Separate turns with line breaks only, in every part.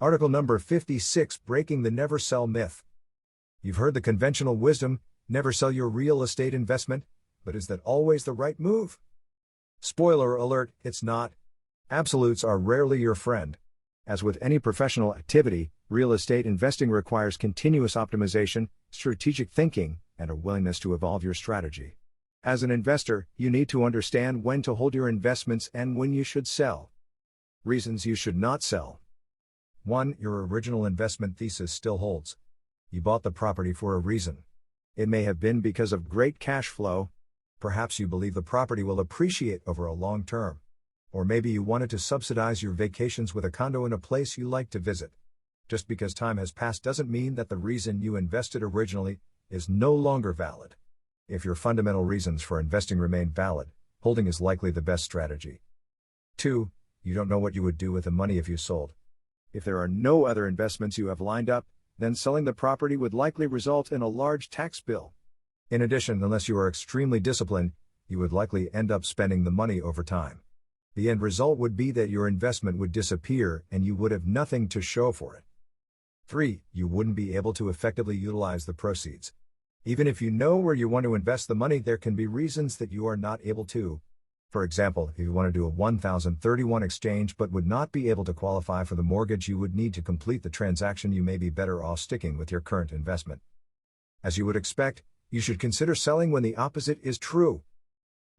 Article number 56, Breaking the Never Sell Myth. You've heard the conventional wisdom, never sell your real estate investment, but is that always the right move? Spoiler alert, it's not. Absolutes are rarely your friend. As with any professional activity, real estate investing requires continuous optimization, strategic thinking, and a willingness to evolve your strategy. As an investor, you need to understand when to hold your investments and when you should sell. Reasons you should not sell. 1. Your original investment thesis still holds. You bought the property for a reason. It may have been because of great cash flow. Perhaps you believe the property will appreciate over a long term. Or maybe you wanted to subsidize your vacations with a condo in a place you like to visit. Just because time has passed doesn't mean that the reason you invested originally is no longer valid. If your fundamental reasons for investing remain valid, holding is likely the best strategy. 2. You don't know what you would do with the money if you sold. If there are no other investments you have lined up, then selling the property would likely result in a large tax bill. In addition, unless you are extremely disciplined, you would likely end up spending the money over time. The end result would be that your investment would disappear and you would have nothing to show for it. 3. You wouldn't be able to effectively utilize the proceeds. Even if you know where you want to invest the money, there can be reasons that you are not able to. For example, if you want to do a 1031 exchange but would not be able to qualify for the mortgage you would need to complete the transaction, you may be better off sticking with your current investment. As you would expect, you should consider selling when the opposite is true.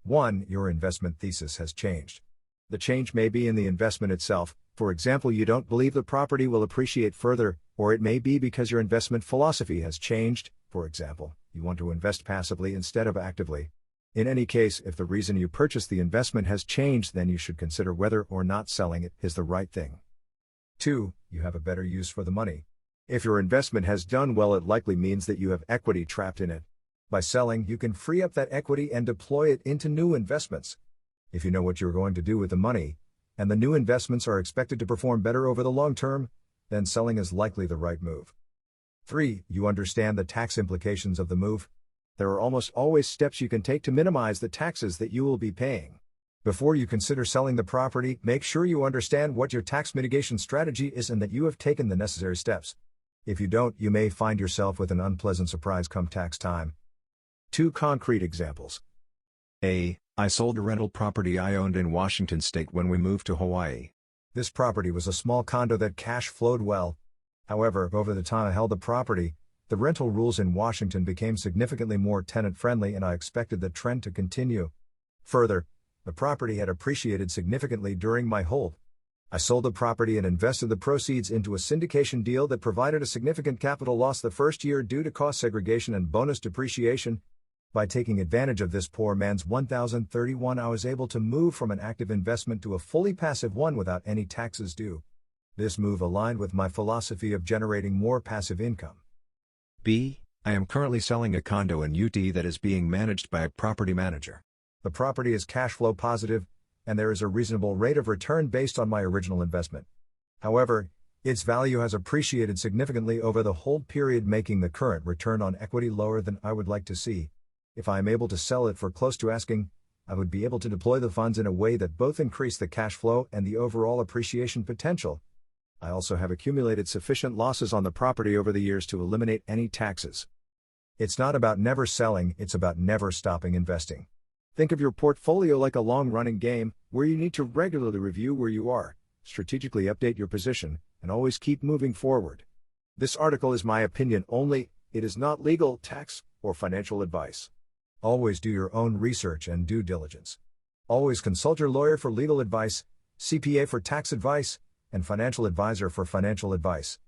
1. Your investment thesis has changed. The change may be in the investment itself. For example, you don't believe the property will appreciate further, or it may be because your investment philosophy has changed. For example, you want to invest passively instead of actively. In any case, if the reason you purchased the investment has changed, then you should consider whether or not selling it is the right thing. 2. You have a better use for the money. If your investment has done well, it likely means that you have equity trapped in it. By selling, you can free up that equity and deploy it into new investments. If you know what you're going to do with the money, and the new investments are expected to perform better over the long term, then selling is likely the right move. 3. You understand the tax implications of the move. There are almost always steps you can take to minimize the taxes that you will be paying. Before you consider selling the property, make sure you understand what your tax mitigation strategy is and that you have taken the necessary steps. If you don't, you may find yourself with an unpleasant surprise come tax time. 2 concrete examples. A. I sold a rental property I owned in Washington state when we moved to Hawaii. This property was a small condo that cash flowed well. However, over the time I held the property, the rental rules in Washington became significantly more tenant-friendly and I expected the trend to continue. Further, the property had appreciated significantly during my hold. I sold the property and invested the proceeds into a syndication deal that provided a significant capital loss the first year due to cost segregation and bonus depreciation. By taking advantage of this poor man's 1031, I was able to move from an active investment to a fully passive one without any taxes due. This move aligned with my philosophy of generating more passive income.
B. I am currently selling a condo in UT that is being managed by a property manager.
The property is cash flow positive, and there is a reasonable rate of return based on my original investment. However, its value has appreciated significantly over the hold period, making the current return on equity lower than I would like to see. If I am able to sell it for close to asking, I would be able to deploy the funds in a way that both increase the cash flow and the overall appreciation potential. I also have accumulated sufficient losses on the property over the years to eliminate any taxes. It's not about never selling, it's about never stopping investing. Think of your portfolio like a long-running game, where you need to regularly review where you are, strategically update your position, and always keep moving forward. This article is my opinion only, it is not legal, tax, or financial advice. Always do your own research and due diligence. Always consult your lawyer for legal advice, CPA for tax advice, and financial advisor for financial advice.